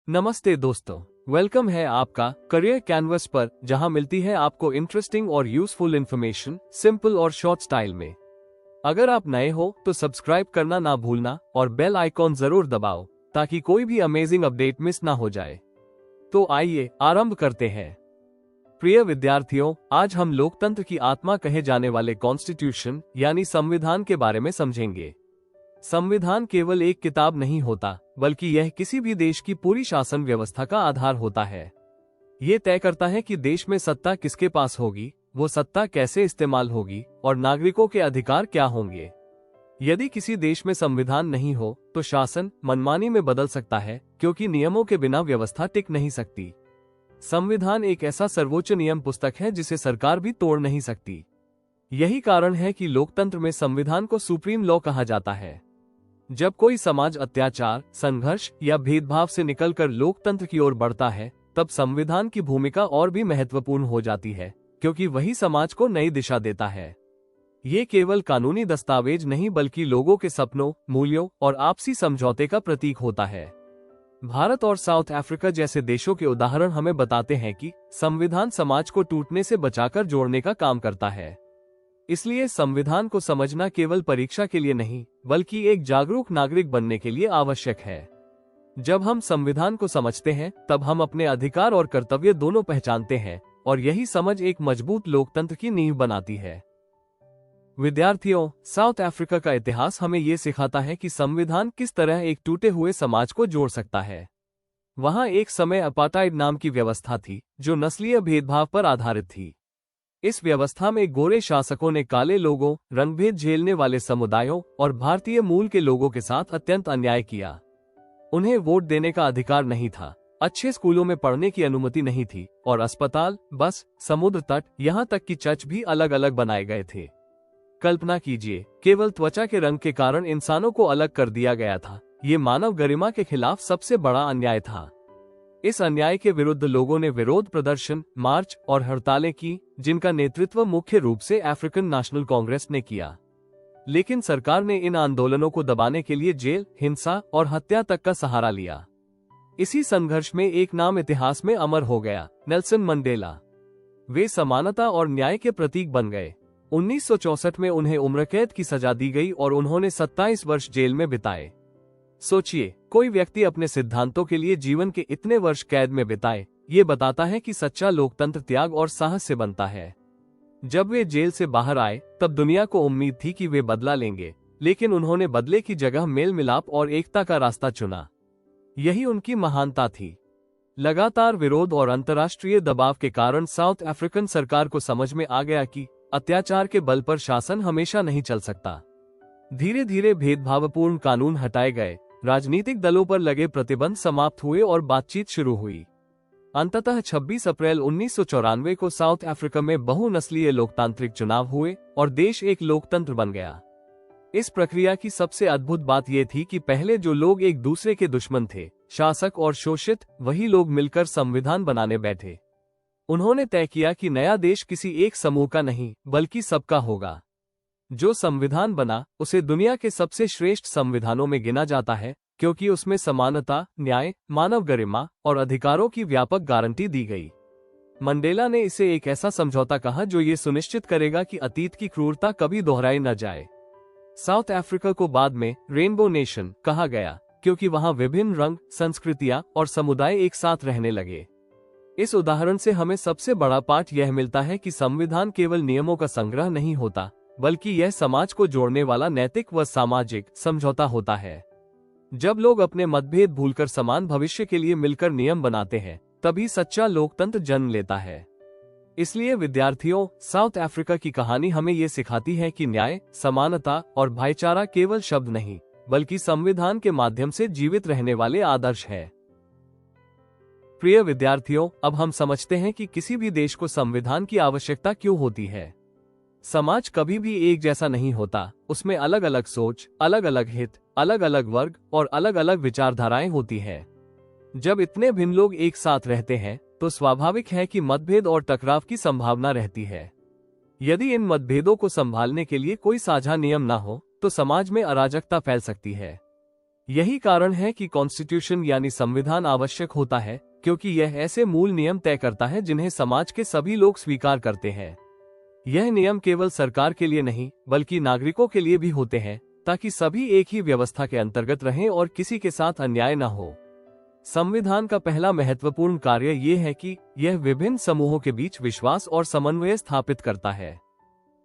नमस्ते दोस्तों, वेलकम है आपका करियर कैनवस पर, जहां मिलती है आपको इंटरेस्टिंग और यूजफुल इन्फॉर्मेशन सिंपल और शॉर्ट स्टाइल में। अगर आप नए हो तो सब्सक्राइब करना ना भूलना और बेल आइकॉन जरूर दबाओ ताकि कोई भी अमेजिंग अपडेट मिस ना हो जाए। तो आइए आरंभ करते हैं। प्रिय विद्यार्थियों, आज हम लोकतंत्र की आत्मा कहे जाने वाले कॉन्स्टिट्यूशन यानी संविधान के बारे में समझेंगे। संविधान केवल एक किताब नहीं होता, बल्कि यह किसी भी देश की पूरी शासन व्यवस्था का आधार होता है। ये तय करता है कि देश में सत्ता किसके पास होगी, वो सत्ता कैसे इस्तेमाल होगी और नागरिकों के अधिकार क्या होंगे। यदि किसी देश में संविधान नहीं हो तो शासन मनमानी में बदल सकता है, क्योंकि नियमों के बिना व्यवस्था टिक नहीं सकती। संविधान एक ऐसा सर्वोच्च नियम पुस्तक है जिसे सरकार भी तोड़ नहीं सकती। यही कारण है कि लोकतंत्र में संविधान को सुप्रीम लॉ कहा जाता है। जब कोई समाज अत्याचार, संघर्ष या भेदभाव से निकलकर लोकतंत्र की ओर बढ़ता है, तब संविधान की भूमिका और भी महत्वपूर्ण हो जाती है, क्योंकि वही समाज को नई दिशा देता है। ये केवल कानूनी दस्तावेज नहीं, बल्कि लोगों के सपनों, मूल्यों और आपसी समझौते का प्रतीक होता है। भारत और साउथ अफ्रीका जैसे देशों के उदाहरण हमें बताते हैं कि संविधान समाज को टूटने से बचाकर जोड़ने का काम करता है। इसलिए संविधान को समझना केवल परीक्षा के लिए नहीं, बल्कि एक जागरूक नागरिक बनने के लिए आवश्यक है। जब हम संविधान को समझते हैं, तब हम अपने अधिकार और कर्तव्य दोनों पहचानते हैं, और यही समझ एक मजबूत लोकतंत्र की नींव बनाती है। विद्यार्थियों, साउथ अफ्रीका का इतिहास हमें ये सिखाता है कि संविधान किस तरह एक टूटे हुए समाज को जोड़ सकता है। वहां एक समय अपार्टाइड नाम की व्यवस्था थी, जो नस्लीय भेदभाव पर आधारित थी। इस व्यवस्था में गोरे शासकों ने काले लोगों, रंगभेद झेलने वाले समुदायों और भारतीय मूल के लोगों के साथ अत्यंत अन्याय किया। उन्हें वोट देने का अधिकार नहीं था, अच्छे स्कूलों में पढ़ने की अनुमति नहीं थी, और अस्पताल, बस, समुद्र तट, यहाँ तक कि चर्च भी अलग अलग बनाए गए थे। कल्पना कीजिए, केवल त्वचा के रंग के कारण इंसानों को अलग कर दिया गया था। ये मानव गरिमा के खिलाफ सबसे बड़ा अन्याय था। इस अन्याय के विरुद्ध लोगों ने विरोध प्रदर्शन, मार्च और हड़तालें की, जिनका नेतृत्व मुख्य रूप से अफ्रीकन नेशनल कांग्रेस ने किया। लेकिन सरकार ने इन आंदोलनों को दबाने के लिए जेल, हिंसा और हत्या तक का सहारा लिया। इसी संघर्ष में एक नाम इतिहास में अमर हो गया, नेल्सन मंडेला। वे समानता और न्याय के प्रतीक बन गए। 1964 में उन्हें उम्रकैद की सजा दी गई और उन्होंने 27 वर्ष जेल में बिताए। सोचिए, कोई व्यक्ति अपने सिद्धांतों के लिए जीवन के इतने वर्ष कैद में बिताए। ये बताता है कि सच्चा लोकतंत्र त्याग और साहस से बनता है। जब वे जेल से बाहर आए, तब दुनिया को उम्मीद थी कि वे बदला लेंगे, लेकिन उन्होंने बदले की जगह मेल मिलाप और एकता का रास्ता चुना। यही उनकी महानता थी। लगातार विरोध और अंतर्राष्ट्रीय दबाव के कारण साउथ अफ्रीकन सरकार को समझ में आ गया कि अत्याचार के बल पर शासन हमेशा नहीं चल सकता। धीरे धीरे भेदभावपूर्ण कानून हटाए गए, राजनीतिक दलों पर लगे प्रतिबंध समाप्त हुए और बातचीत शुरू हुई। अंततः 26 अप्रैल 1994 को साउथ अफ्रीका में बहुनस्लीय लोकतांत्रिक चुनाव हुए और देश एक लोकतंत्र बन गया। इस प्रक्रिया की सबसे अद्भुत बात यह थी कि पहले जो लोग एक दूसरे के दुश्मन थे, शासक और शोषित, वही लोग मिलकर संविधान बनाने बैठे। उन्होंने तय किया कि नया देश किसी एक समूह का नहीं, बल्कि सबका होगा। जो संविधान बना, उसे दुनिया के सबसे श्रेष्ठ संविधानों में गिना जाता है, क्योंकि उसमें समानता, न्याय, मानव गरिमा और अधिकारों की व्यापक गारंटी दी गई। मंडेला ने इसे एक ऐसा समझौता कहा जो ये सुनिश्चित करेगा कि अतीत की क्रूरता कभी दोहराई न जाए। साउथ अफ्रीका को बाद में रेनबो नेशन कहा गया, क्योंकि वहां विभिन्न रंग, संस्कृतियां और समुदाय एक साथ रहने लगे। इस उदाहरण से हमें सबसे बड़ा पाठ यह मिलता है कि संविधान केवल नियमों का संग्रह नहीं होता, बल्कि यह समाज को जोड़ने वाला नैतिक व सामाजिक समझौता होता है। जब लोग अपने मतभेद भूलकर समान भविष्य के लिए मिलकर नियम बनाते हैं, तभी सच्चा लोकतंत्र जन्म लेता है। इसलिए विद्यार्थियों, साउथ अफ्रीका की कहानी हमें ये सिखाती है कि न्याय, समानता और भाईचारा केवल शब्द नहीं, बल्कि संविधान के माध्यम से जीवित रहने वाले आदर्श है। प्रिय विद्यार्थियों, अब हम समझते हैं कि किसी भी देश को संविधान की आवश्यकता क्यों होती है। समाज कभी भी एक जैसा नहीं होता, उसमें अलग अलग सोच, अलग अलग हित, अलग अलग वर्ग और अलग अलग विचारधाराएं होती है। जब इतने भिन्न लोग एक साथ रहते हैं, तो स्वाभाविक है कि मतभेद और टकराव की संभावना रहती है। यदि इन मतभेदों को संभालने के लिए कोई साझा नियम न हो, तो समाज में अराजकता फैल सकती है। यही कारण है कि कॉन्स्टिट्यूशन यानी संविधान आवश्यक होता है, क्योंकि यह ऐसे मूल नियम तय करता है जिन्हें समाज के सभी लोग स्वीकार करते हैं। यह नियम केवल सरकार के लिए नहीं बल्कि नागरिकों के लिए भी होते हैं, ताकि सभी एक ही व्यवस्था के अंतर्गत रहें और किसी के साथ अन्याय न हो। संविधान का पहला महत्वपूर्ण कार्य ये है कि यह विभिन्न समूहों के बीच विश्वास और समन्वय स्थापित करता है।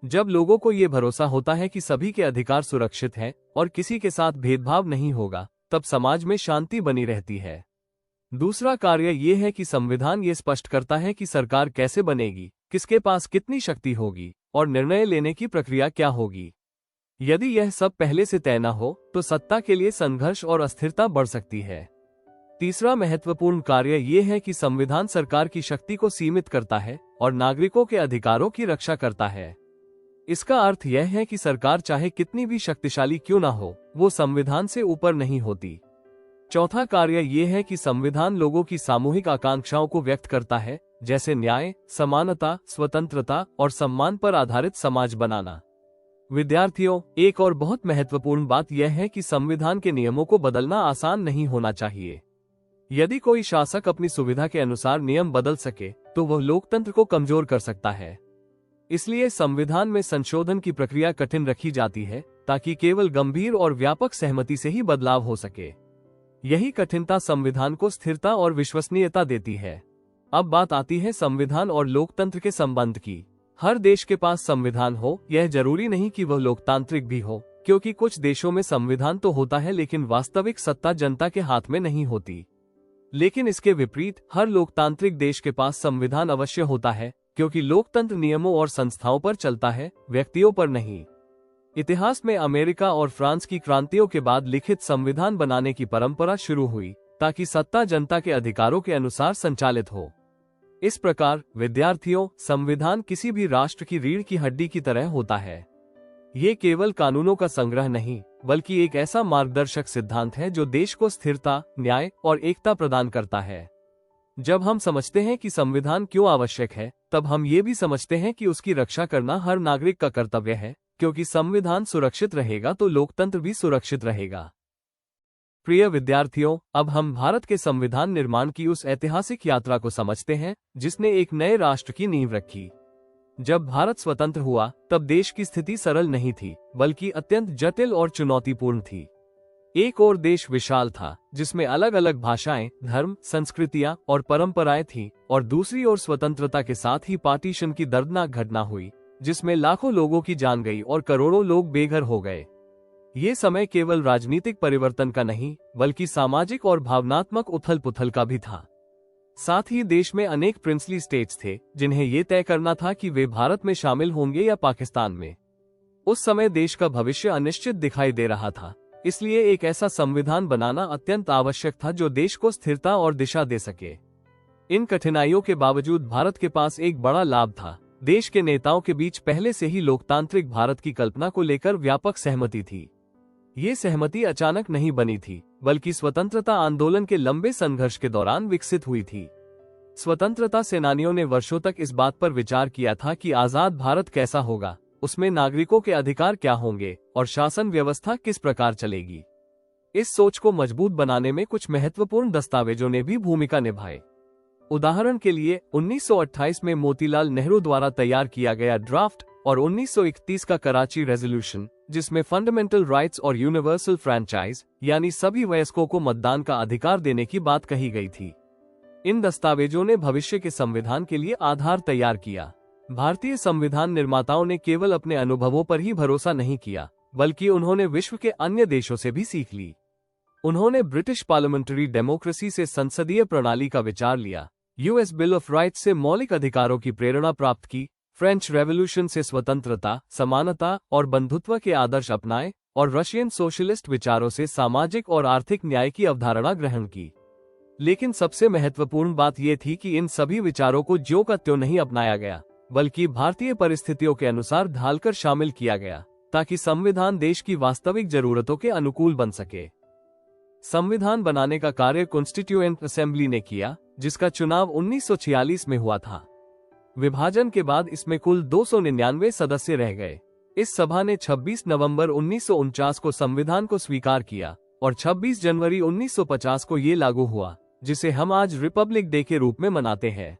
जब लोगों को ये भरोसा होता है कि सभी के अधिकार सुरक्षित हैं और किसी के साथ भेदभाव नहीं होगा, तब समाज में शांति बनी रहती है। दूसरा कार्य ये है कि संविधान ये स्पष्ट करता है कि सरकार कैसे बनेगी, किसके पास कितनी शक्ति होगी और निर्णय लेने की प्रक्रिया क्या होगी। यदि यह सब पहले से तय न हो तो सत्ता के लिए संघर्ष और अस्थिरता बढ़ सकती है। तीसरा महत्वपूर्ण कार्य ये है कि संविधान सरकार की शक्ति को सीमित करता है और नागरिकों के अधिकारों की रक्षा करता है। इसका अर्थ यह है कि सरकार चाहे कितनी भी शक्तिशाली क्यों ना हो, वो संविधान से ऊपर नहीं होती। चौथा कार्य ये है कि संविधान लोगों की सामूहिक आकांक्षाओं को व्यक्त करता है, जैसे न्याय, समानता, स्वतंत्रता और सम्मान पर आधारित समाज बनाना। विद्यार्थियों, एक और बहुत महत्वपूर्ण बात यह है कि संविधान के नियमों को बदलना आसान नहीं होना चाहिए। यदि कोई शासक अपनी सुविधा के अनुसार नियम बदल सके तो वह लोकतंत्र को कमजोर कर सकता है। इसलिए संविधान में संशोधन की प्रक्रिया कठिन रखी जाती है, ताकि केवल गंभीर और व्यापक सहमति से ही बदलाव हो सके। यही कठिनता संविधान को स्थिरता और विश्वसनीयता देती है। अब बात आती है संविधान और लोकतंत्र के संबंध की। हर देश के पास संविधान हो, यह जरूरी नहीं कि वह लोकतांत्रिक भी हो, क्योंकि कुछ देशों में संविधान तो होता है लेकिन वास्तविक सत्ता जनता के हाथ में नहीं होती। लेकिन इसके विपरीत हर लोकतांत्रिक देश के पास संविधान अवश्य होता है, क्योंकि लोकतंत्र नियमों और संस्थाओं पर चलता है, व्यक्तियों पर नहीं। इतिहास में अमेरिका और फ्रांस की क्रांतियों के बाद लिखित संविधान बनाने की परंपरा शुरू हुई, ताकि सत्ता जनता के अधिकारों के अनुसार संचालित हो। इस प्रकार विद्यार्थियों, संविधान किसी भी राष्ट्र की रीढ़ की हड्डी की तरह होता है। ये केवल कानूनों का संग्रह नहीं, बल्कि एक ऐसा मार्गदर्शक सिद्धांत है जो देश को स्थिरता, न्याय और एकता प्रदान करता है। जब हम समझते हैं कि संविधान क्यों आवश्यक है, तब हम ये भी समझते हैं कि उसकी रक्षा करना हर नागरिक का कर्तव्य है, क्योंकि संविधान सुरक्षित रहेगा तो लोकतंत्र भी सुरक्षित रहेगा। प्रिय विद्यार्थियों, अब हम भारत के संविधान निर्माण की उस ऐतिहासिक यात्रा को समझते हैं जिसने एक नए राष्ट्र की नींव रखी। जब भारत स्वतंत्र हुआ तब देश की स्थिति सरल नहीं थी, बल्कि अत्यंत जटिल और चुनौतीपूर्ण थी। एक और देश विशाल था, जिसमें अलग अलग भाषाएं, धर्म, संस्कृतियां और परंपराएं थीं, और दूसरी ओर स्वतंत्रता के साथ ही पार्टीशन की दर्दनाक घटना हुई, जिसमें लाखों लोगों की जान गई और करोड़ों लोग बेघर हो गए। ये समय केवल राजनीतिक परिवर्तन का नहीं, बल्कि सामाजिक और भावनात्मक उथल पुथल का भी था। साथ ही देश में अनेक प्रिंसली स्टेट्स थे, जिन्हें ये तय करना था कि वे भारत में शामिल होंगे या पाकिस्तान में। उस समय देश का भविष्य अनिश्चित दिखाई दे रहा था, इसलिए एक ऐसा संविधान बनाना अत्यंत आवश्यक था जो देश को स्थिरता और दिशा दे सके। इन कठिनाइयों के बावजूद भारत के पास एक बड़ा लाभ था। देश के नेताओं के बीच पहले से ही लोकतांत्रिक भारत की कल्पना को लेकर व्यापक सहमति थी। ये सहमति अचानक नहीं बनी थी, बल्कि स्वतंत्रता आंदोलन के लंबे संघर्ष के दौरान विकसित हुई थी। स्वतंत्रता सेनानियों ने वर्षों तक इस बात पर विचार किया था कि आजाद भारत कैसा होगा, उसमें नागरिकों के अधिकार क्या होंगे और शासन व्यवस्था किस प्रकार चलेगी। इस सोच को मजबूत बनाने में कुछ महत्वपूर्ण दस्तावेजों ने भी भूमिका निभाई। उदाहरण के लिए 1928 में मोतीलाल नेहरू द्वारा तैयार किया गया ड्राफ्ट और 1931 का कराची रेजोल्यूशन, जिसमें फंडामेंटल राइट्स और यूनिवर्सल फ्रैंचाइज यानी सभी वयस्कों को मतदान का अधिकार देने की बात कही गई थी। इन दस्तावेजों ने भविष्य के संविधान के लिए आधार तैयार किया। भारतीय संविधान निर्माताओं ने केवल अपने अनुभवों पर ही भरोसा नहीं किया, बल्कि उन्होंने विश्व के अन्य देशों से भी सीख ली। उन्होंने ब्रिटिश पार्लियामेंट्री डेमोक्रेसी से संसदीय प्रणाली का विचार लिया, यूएस बिल ऑफ राइट्स से मौलिक अधिकारों की प्रेरणा प्राप्त की, फ्रेंच रेवोल्यूशन से स्वतंत्रता, समानता और बंधुत्व के आदर्श अपनाए और रशियन सोशलिस्ट विचारों से सामाजिक और आर्थिक न्याय की अवधारणा ग्रहण की। लेकिन सबसे महत्वपूर्ण बात यह थी कि इन सभी विचारों को ज्यों का त्यों नहीं अपनाया गया, बल्कि भारतीय परिस्थितियों के अनुसार ढालकर शामिल किया गया, ताकि संविधान देश की वास्तविक जरूरतों के अनुकूल बन सके। संविधान बनाने का कार्य कॉन्स्टिट्यूएंट असेंबली ने किया, जिसका चुनाव 1946 में हुआ था। विभाजन के बाद इसमें कुल 299 सदस्य रह गए। इस सभा ने 26 नवंबर 1949 को संविधान को स्वीकार किया और 26 जनवरी 1950 को ये लागू हुआ, जिसे हम आज रिपब्लिक डे के रूप में मनाते हैं।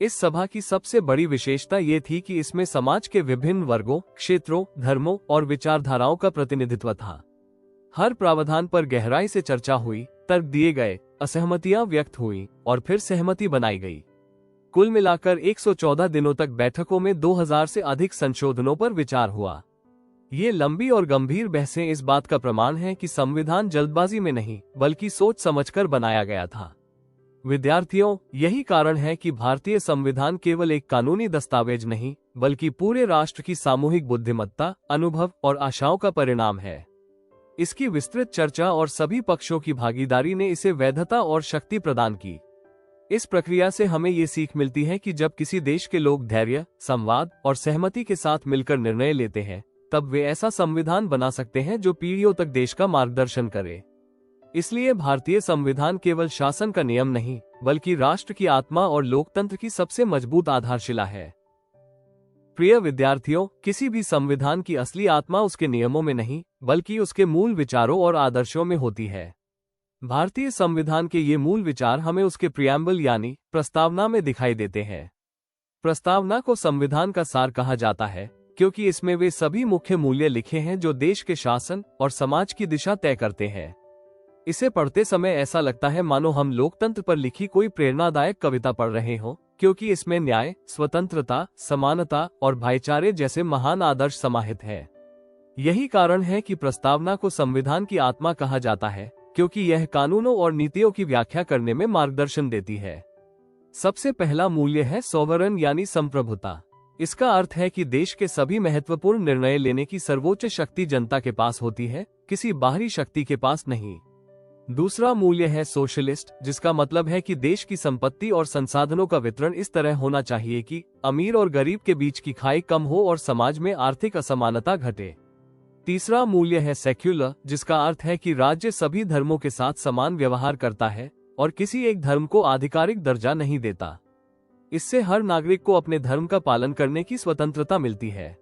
इस सभा की सबसे बड़ी विशेषता ये थी कि इसमें समाज के विभिन्न वर्गों, क्षेत्रों, धर्मों और विचारधाराओं का प्रतिनिधित्व था। हर प्रावधान पर गहराई से चर्चा हुई, तर्क दिए गए, असहमतियां व्यक्त हुई और फिर सहमति बनाई गई। कुल मिलाकर 114 दिनों तक बैठकों में 2000 से अधिक संशोधनों पर विचार हुआ। ये लंबी और गंभीर बहसें इस बात का प्रमाण हैं कि संविधान जल्दबाजी में नहीं, बल्कि सोच समझकर बनाया गया था। विद्यार्थियों, यही कारण है कि भारतीय संविधान केवल एक कानूनी दस्तावेज नहीं, बल्कि पूरे राष्ट्र की सामूहिक बुद्धिमत्ता, अनुभव और आशाओं का परिणाम है। इसकी विस्तृत चर्चा और सभी पक्षों की भागीदारी ने इसे वैधता और शक्ति प्रदान की। इस प्रक्रिया से हमें ये सीख मिलती है कि जब किसी देश के लोग धैर्य, संवाद और सहमति के साथ मिलकर निर्णय लेते हैं, तब वे ऐसा संविधान बना सकते हैं जो पीढ़ियों तक देश का मार्गदर्शन करे। इसलिए भारतीय संविधान केवल शासन का नियम नहीं, बल्कि राष्ट्र की आत्मा और लोकतंत्र की सबसे मजबूत आधारशिला है। प्रिय विद्यार्थियों, किसी भी संविधान की असली आत्मा उसके नियमों में नहीं, बल्कि उसके मूल विचारों और आदर्शों में होती है। भारतीय संविधान के ये मूल विचार हमें उसके प्रियम्बल यानी प्रस्तावना में दिखाई देते हैं। प्रस्तावना को संविधान का सार कहा जाता है, क्योंकि इसमें वे सभी मुख्य मूल्य लिखे हैं जो देश के शासन और समाज की दिशा तय करते हैं। इसे पढ़ते समय ऐसा लगता है मानो हम लोकतंत्र पर लिखी कोई प्रेरणादायक कविता पढ़ रहे हों, क्योंकि इसमें न्याय, स्वतंत्रता, समानता और भाईचारे जैसे महान आदर्श समाहित हैं। यही कारण है कि प्रस्तावना को संविधान की आत्मा कहा जाता है, क्योंकि यह कानूनों और नीतियों की व्याख्या करने में मार्गदर्शन देती है। सबसे पहला मूल्य है सोवरेन यानी संप्रभुता। इसका अर्थ है कि देश के सभी महत्वपूर्ण निर्णय लेने की सर्वोच्च शक्ति जनता के पास होती है, किसी बाहरी शक्ति के पास नहीं। दूसरा मूल्य है सोशलिस्ट, जिसका मतलब है कि देश की संपत्ति और संसाधनों का वितरण इस तरह होना चाहिए कि अमीर और गरीब के बीच की खाई कम हो और समाज में आर्थिक असमानता घटे। तीसरा मूल्य है सेक्युलर, जिसका अर्थ है कि राज्य सभी धर्मों के साथ समान व्यवहार करता है और किसी एक धर्म को आधिकारिक दर्जा नहीं देता। इससे हर नागरिक को अपने धर्म का पालन करने की स्वतंत्रता मिलती है।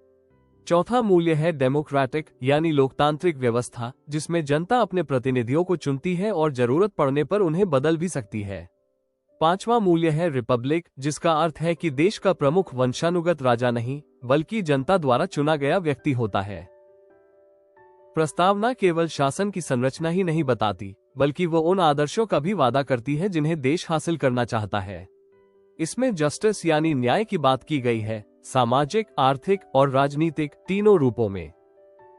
चौथा मूल्य है डेमोक्रेटिक यानी लोकतांत्रिक व्यवस्था, जिसमें जनता अपने प्रतिनिधियों को चुनती है और जरूरत पड़ने पर उन्हें बदल भी सकती है। पांचवा मूल्य है रिपब्लिक, जिसका अर्थ है कि देश का प्रमुख वंशानुगत राजा नहीं, बल्कि जनता द्वारा चुना गया व्यक्ति होता है। प्रस्तावना केवल शासन की संरचना ही नहीं बताती, बल्कि वो उन आदर्शों का भी वादा करती है जिन्हें देश हासिल करना चाहता है। इसमें जस्टिस यानी न्याय की बात की गई है, सामाजिक, आर्थिक और राजनीतिक तीनों रूपों में।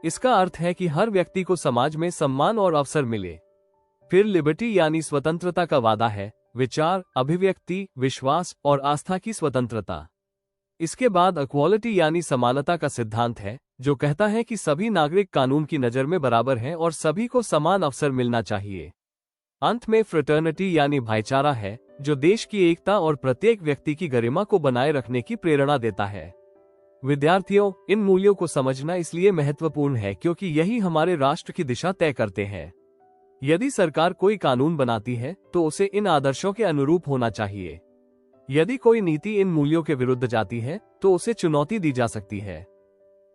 इसका अर्थ है कि हर व्यक्ति को समाज में सम्मान और अवसर मिले। फिर लिबर्टी यानी स्वतंत्रता का वादा है, विचार, अभिव्यक्ति, विश्वास और आस्था की स्वतंत्रता। इसके बाद इक्वालिटी यानी समानता का सिद्धांत है, जो कहता है कि सभी नागरिक कानून की नजर में बराबर हैं और सभी को समान अवसर मिलना चाहिए। अंत में फ्रेटर्निटी यानी भाईचारा है, जो देश की एकता और प्रत्येक व्यक्ति की गरिमा को बनाए रखने की प्रेरणा देता है। विद्यार्थियों, इन मूल्यों को समझना इसलिए महत्वपूर्ण है क्योंकि यही हमारे राष्ट्र की दिशा तय करते हैं। यदि सरकार कोई कानून बनाती है तो उसे इन आदर्शों के अनुरूप होना चाहिए। यदि कोई नीति इन मूल्यों के विरुद्ध जाती है तो उसे चुनौती दी जा सकती है।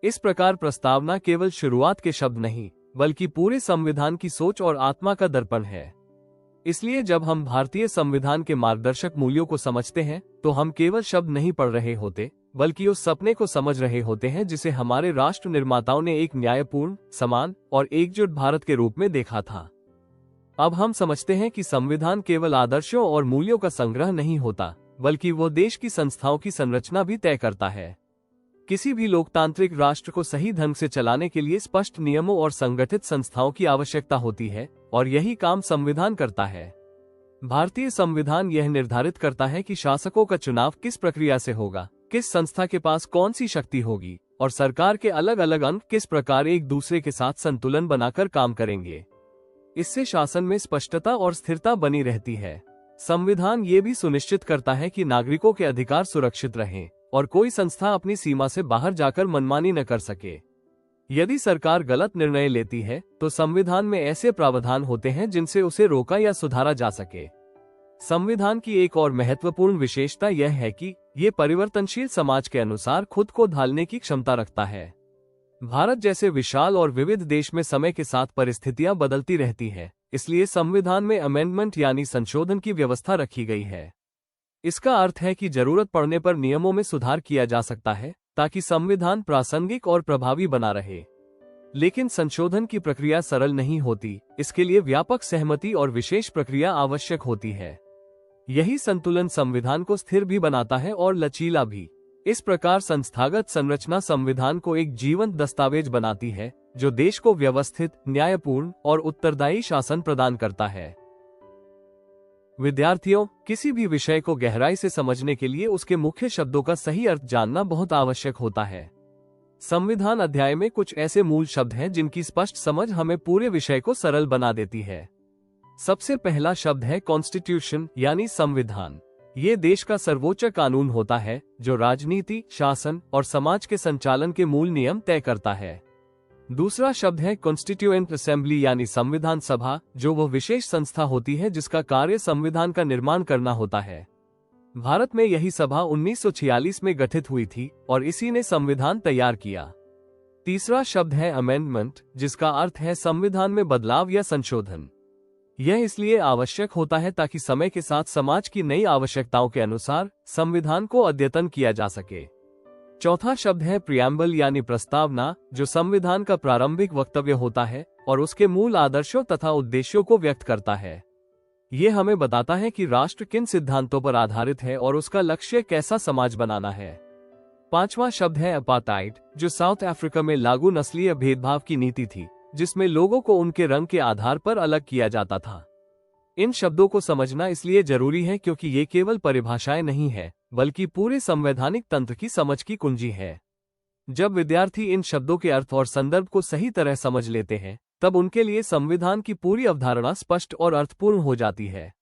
इस प्रकार प्रस्तावना केवल शुरुआत के शब्द नहीं, बल्कि पूरे संविधान की सोच और आत्मा का दर्पण है। इसलिए जब हम भारतीय संविधान के मार्गदर्शक मूल्यों को समझते हैं तो हम केवल शब्द नहीं पढ़ रहे होते, बल्कि उस सपने को समझ रहे होते हैं जिसे हमारे राष्ट्र निर्माताओं ने एक न्यायपूर्ण, समान और एकजुट भारत के रूप में देखा था। अब हम समझते हैं कि संविधान केवल आदर्शों और मूल्यों का संग्रह नहीं होता, बल्कि वो देश की संस्थाओं की संरचना भी तय करता है। किसी भी लोकतांत्रिक राष्ट्र को सही ढंग से चलाने के लिए स्पष्ट नियमों और संगठित संस्थाओं की आवश्यकता होती है, और यही काम संविधान करता है। भारतीय संविधान यह निर्धारित करता है कि शासकों का चुनाव किस प्रक्रिया से होगा, किस संस्था के पास कौन सी शक्ति होगी, और सरकार के अलग अलग अंग किस प्रकार एक दूसरे के साथ संतुलन बनाकर काम करेंगे। इससे शासन में स्पष्टता और स्थिरता बनी रहती है। संविधान ये भी सुनिश्चित करता है कि नागरिकों के अधिकार सुरक्षित रहें और कोई संस्था अपनी सीमा से बाहर जाकर मनमानी न कर सके। यदि सरकार गलत निर्णय लेती है तो संविधान में ऐसे प्रावधान होते हैं जिनसे उसे रोका या सुधारा जा सके। संविधान की एक और महत्वपूर्ण विशेषता यह है कि ये परिवर्तनशील समाज के अनुसार खुद को ढालने की क्षमता रखता है। भारत जैसे विशाल और विविध देश में समय के साथ परिस्थितियां बदलती रहती हैं, इसलिए संविधान में अमेंडमेंट यानी संशोधन की व्यवस्था रखी गई है। इसका अर्थ है कि जरूरत पड़ने पर नियमों में सुधार किया जा सकता है ताकि संविधान प्रासंगिक और प्रभावी बना रहे। लेकिन संशोधन की प्रक्रिया सरल नहीं होती, इसके लिए व्यापक सहमति और विशेष प्रक्रिया आवश्यक होती है। यही संतुलन संविधान को स्थिर भी बनाता है और लचीला भी। इस प्रकार संस्थागत संरचना संविधान को एक जीवंत दस्तावेज बनाती है जो देश को व्यवस्थित, न्यायपूर्ण और उत्तरदायी शासन प्रदान करता है। विद्यार्थियों, किसी भी विषय को गहराई से समझने के लिए उसके मुख्य शब्दों का सही अर्थ जानना बहुत आवश्यक होता है। संविधान अध्याय में कुछ ऐसे मूल शब्द हैं जिनकी स्पष्ट समझ हमें पूरे विषय को सरल बना देती है। सबसे पहला शब्द है कॉन्स्टिट्यूशन यानी संविधान। ये देश का सर्वोच्च कानून होता है जो राजनीति, शासन और समाज के संचालन के मूल नियम तय करता है। दूसरा शब्द है कॉन्स्टिट्यूएंट असेंबली यानी संविधान सभा, जो वह विशेष संस्था होती है जिसका कार्य संविधान का निर्माण करना होता है। भारत में यही सभा 1946 में गठित हुई थी और इसी ने संविधान तैयार किया। तीसरा शब्द है अमेंडमेंट, जिसका अर्थ है संविधान में बदलाव या संशोधन। यह इसलिए आवश्यक होता है ताकि समय के साथ समाज की नई आवश्यकताओं के अनुसार संविधान को अद्यतन किया जा सके। चौथा शब्द है प्रियम्बल यानी प्रस्तावना, जो संविधान का प्रारंभिक वक्तव्य होता है और उसके मूल आदर्शों तथा उद्देश्यों को व्यक्त करता है। ये हमें बताता है कि राष्ट्र किन सिद्धांतों पर आधारित है और उसका लक्ष्य कैसा समाज बनाना है। पांचवा शब्द है अपार्थाइड, जो साउथ अफ्रीका में लागू नस्लीय भेदभाव की नीति थी, जिसमें लोगों को उनके रंग के आधार पर अलग किया जाता था। इन शब्दों को समझना इसलिए जरूरी है क्योंकि ये केवल परिभाषाएं नहीं है, बल्कि पूरे संवैधानिक तंत्र की समझ की कुंजी है। जब विद्यार्थी इन शब्दों के अर्थ और संदर्भ को सही तरह समझ लेते हैं, तब उनके लिए संविधान की पूरी अवधारणा स्पष्ट और अर्थपूर्ण हो जाती है।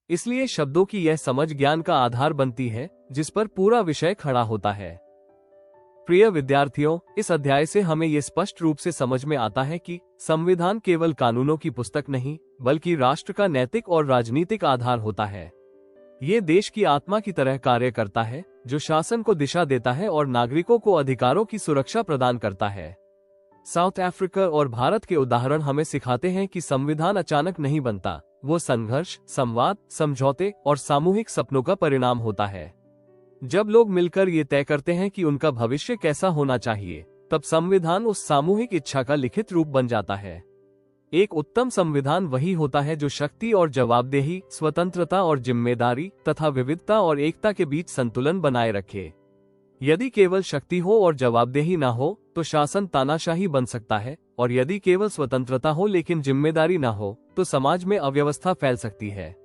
इसलिए शब्दों की यह समझ ज्ञान का आधार बनती है, जिस पर पूरा विषय खड़ा होता है। प्रिय विद्यार्थियों, इस अध्याय से हमें ये स्पष्ट रूप से समझ में आता है कि संविधान केवल कानूनों की पुस्तक नहीं, बल्कि राष्ट्र का नैतिक और राजनीतिक आधार होता है। ये देश की आत्मा की तरह कार्य करता है, जो शासन को दिशा देता है और नागरिकों को अधिकारों की सुरक्षा प्रदान करता है। साउथ अफ्रीका और भारत के उदाहरण हमें सिखाते हैं कि संविधान अचानक नहीं बनता, वो संघर्ष, संवाद, समझौते और सामूहिक सपनों का परिणाम होता है। जब लोग मिलकर ये तय करते हैं कि उनका भविष्य कैसा होना चाहिए, तब संविधान उस सामूहिक इच्छा का लिखित रूप बन जाता है। एक उत्तम संविधान वही होता है जो शक्ति और जवाबदेही, स्वतंत्रता और जिम्मेदारी तथा विविधता और एकता के बीच संतुलन बनाए रखे। यदि केवल शक्ति हो और जवाबदेही ना हो तो शासन तानाशाही बन सकता है, और यदि केवल स्वतंत्रता हो लेकिन जिम्मेदारी ना हो तो समाज में अव्यवस्था फैल सकती है।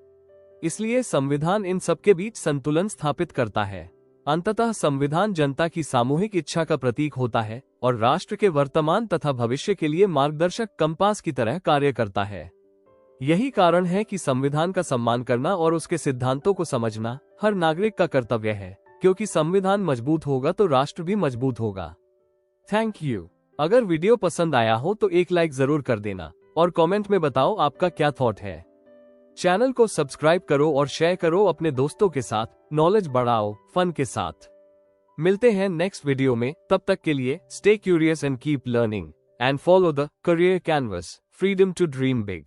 इसलिए संविधान इन सबके बीच संतुलन स्थापित करता है। अंततः संविधान जनता की सामूहिक इच्छा का प्रतीक होता है और राष्ट्र के वर्तमान तथा भविष्य के लिए मार्गदर्शक कंपास की तरह कार्य करता है। यही कारण है कि संविधान का सम्मान करना और उसके सिद्धांतों को समझना हर नागरिक का कर्तव्य है, क्योंकि संविधान मजबूत होगा तो राष्ट्र भी मजबूत होगा। Thank you. अगर वीडियो पसंद आया हो तो एक लाइक जरूर कर देना और कमेंट में बताओ आपका क्या थॉट है। चैनल को सब्सक्राइब करो और शेयर करो अपने दोस्तों के साथ। नॉलेज बढ़ाओ फन के साथ। मिलते हैं नेक्स्ट वीडियो में, तब तक के लिए stay curious and keep learning and follow the career canvas, freedom to dream big.